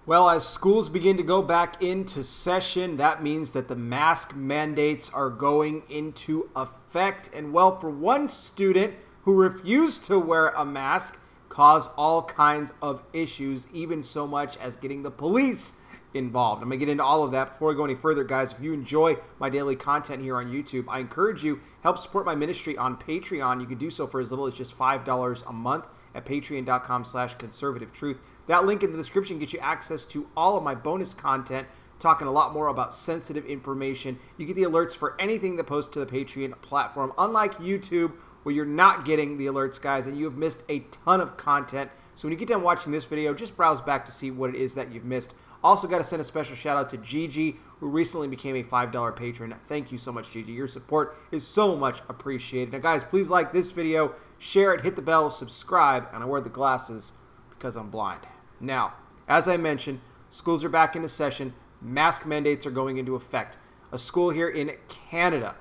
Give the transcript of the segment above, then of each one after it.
Well, as schools begin to go back into session, that means that the mask mandates are going into effect. And well, for one student who refused to wear a mask, caused all kinds of issues, even so much as getting the police involved. I'm going to get into all of that. Before we go any further, guys, if you enjoy my daily content here on YouTube, I encourage you, help support my ministry on Patreon. You can do so for as little as just $5 a month at patreon.com/conservativetruth. That link in the description gets you access to all of my bonus content, talking a lot more about sensitive information. You get the alerts for anything that posts to the Patreon platform, unlike YouTube, where you're not getting the alerts, guys, and you have missed a ton of content. So when you get done watching this video, just browse back to see what it is that you've missed. Also got to send a special shout out to Gigi, who recently became a $5 patron. Thank you so much, Gigi. Your support is so much appreciated. Now, guys, please like this video, share it, hit the bell, subscribe, and I wear the glasses because I'm blind. Now, as I mentioned, schools are back into session. Mask mandates are going into effect. A school here in Canada,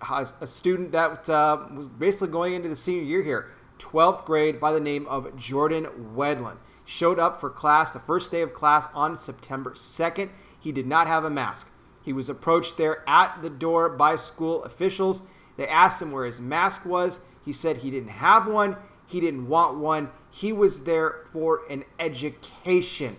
a student that was basically going into the senior year here, 12th grade, by the name of Jordan Wedlin, showed up for class, the first day of class on September 2nd. He did not have a mask. He was approached there at the door by school officials. They asked him where his mask was. He said he didn't have one. He didn't want one. He was there for an education,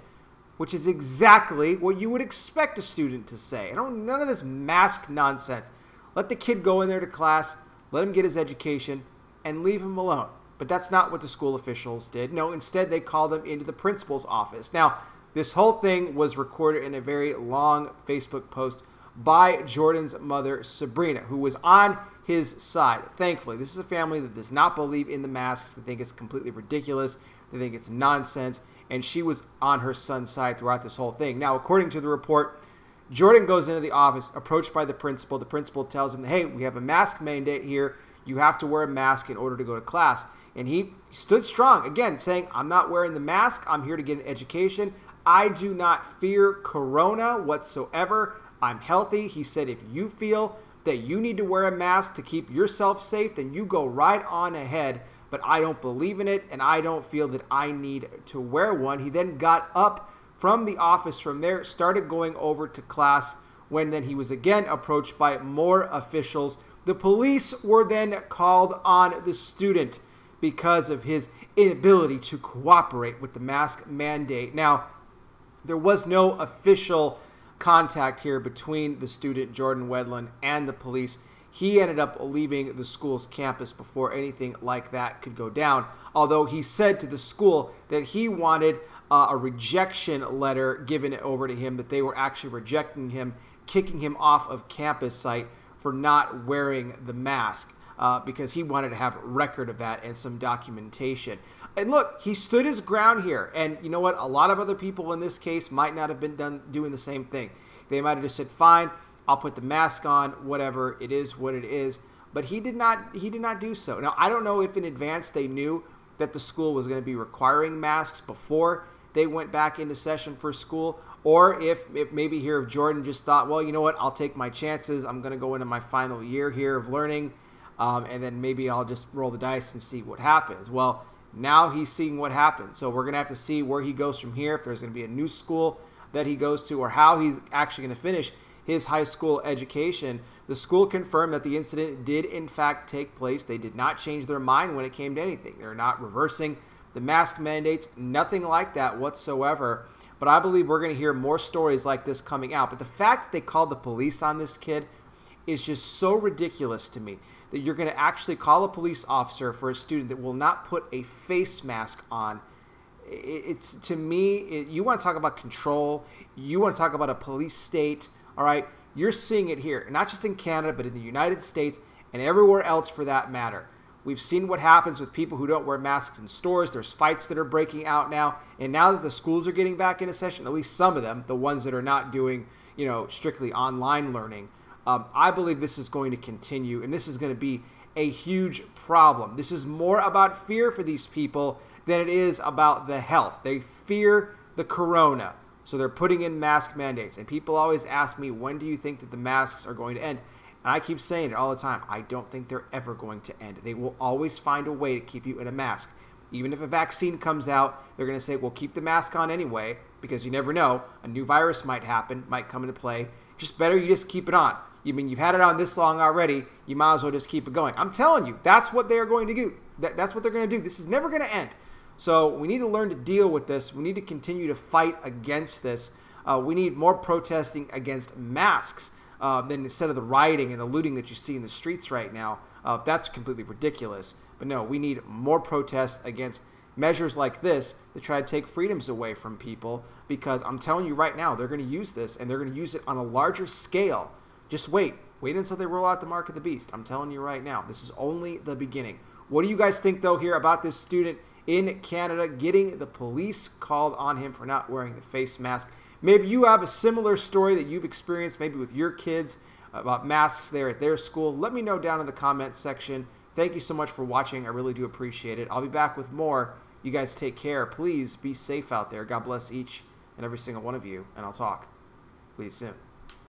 which is exactly what you would expect a student to say. None of this mask nonsense. Let the kid go in there to class, let him get his education, and leave him alone. But that's not what the school officials did. No, instead they called him into the principal's office. Now, this whole thing was recorded in a very long Facebook post by Jordan's mother, Sabrina, who was on his side. Thankfully, this is a family that does not believe in the masks. They think it's completely ridiculous. They think it's nonsense. And she was on her son's side throughout this whole thing. Now, according to the report, Jordan goes into the office, approached by the principal. The principal tells him, hey, we have a mask mandate here. You have to wear a mask in order to go to class. And he stood strong, again, saying, I'm not wearing the mask. I'm here to get an education. I do not fear corona whatsoever. I'm healthy. He said, if you feel that you need to wear a mask to keep yourself safe, then you go right on ahead. But I don't believe in it, and I don't feel that I need to wear one. He then got up from the office from there, started going over to class, when then he was again approached by more officials. The police were then called on the student because of his inability to cooperate with the mask mandate. Now, there was no official contact here between the student, Jordan Wedlin, and the police. He ended up leaving the school's campus before anything like that could go down, although he said to the school that he wanted a rejection letter given over to him, that they were actually rejecting him, kicking him off of campus site for not wearing the mask. Because he wanted to have record of that and some documentation. And look, he stood his ground here. And you know what? A lot of other people in this case might not have been doing the same thing. They might have just said, fine, I'll put the mask on, whatever, it is what it is. But he did not do so. Now, I don't know if in advance they knew that the school was going to be requiring masks before they went back into session for school, or if maybe here if Jordan just thought, well, you know what, I'll take my chances. I'm going to go into my final year here of learning. And then maybe I'll just roll the dice and see what happens. Well, now he's seeing what happens. So we're going to have to see where he goes from here, if there's going to be a new school that he goes to, or how he's actually going to finish his high school education. The school confirmed that the incident did, in fact, take place. They did not change their mind when it came to anything. They're not reversing the mask mandates, nothing like that whatsoever. But I believe we're going to hear more stories like this coming out. But the fact that they called the police on this kid is just so ridiculous to me, that you're going to actually call a police officer for a student that will not put a face mask on. It's, to me, you want to talk about control. You want to talk about a police state. All right, you're seeing it here, not just in Canada, but in the United States and everywhere else for that matter. We've seen what happens with people who don't wear masks in stores. There's fights that are breaking out now. And now that the schools are getting back into session, at least some of them, the ones that are not doing, strictly online learning, I believe this is going to continue, and this is going to be a huge problem. This is more about fear for these people than it is about the health. They fear the corona, so they're putting in mask mandates. And people always ask me, when do you think that the masks are going to end? And I keep saying it all the time. I don't think they're ever going to end. They will always find a way to keep you in a mask. Even if a vaccine comes out, they're going to say, well, keep the mask on anyway, because you never know. A new virus might happen, might come into play. Just better you just keep it on. You mean you've had it on this long already, you might as well just keep it going. I'm telling you, that's what they're going to do. That's what they're going to do. This is never going to end. So we need to learn to deal with this. We need to continue to fight against this. We need more protesting against masks than instead of the rioting and the looting that you see in the streets right now. That's completely ridiculous. But no, we need more protests against measures like this to try to take freedoms away from people, because I'm telling you right now, they're going to use this, and they're going to use it on a larger scale. Just wait until they roll out the mark of the beast. I'm telling you right now, this is only the beginning. What do you guys think, though, here about this student in Canada getting the police called on him for not wearing the face mask? Maybe you have a similar story that you've experienced, maybe with your kids, about masks there at their school. Let me know down in the comments section. Thank you so much for watching. I really do appreciate it. I'll be back with more. You guys take care. Please be safe out there. God bless each and every single one of you, and I'll talk with you soon.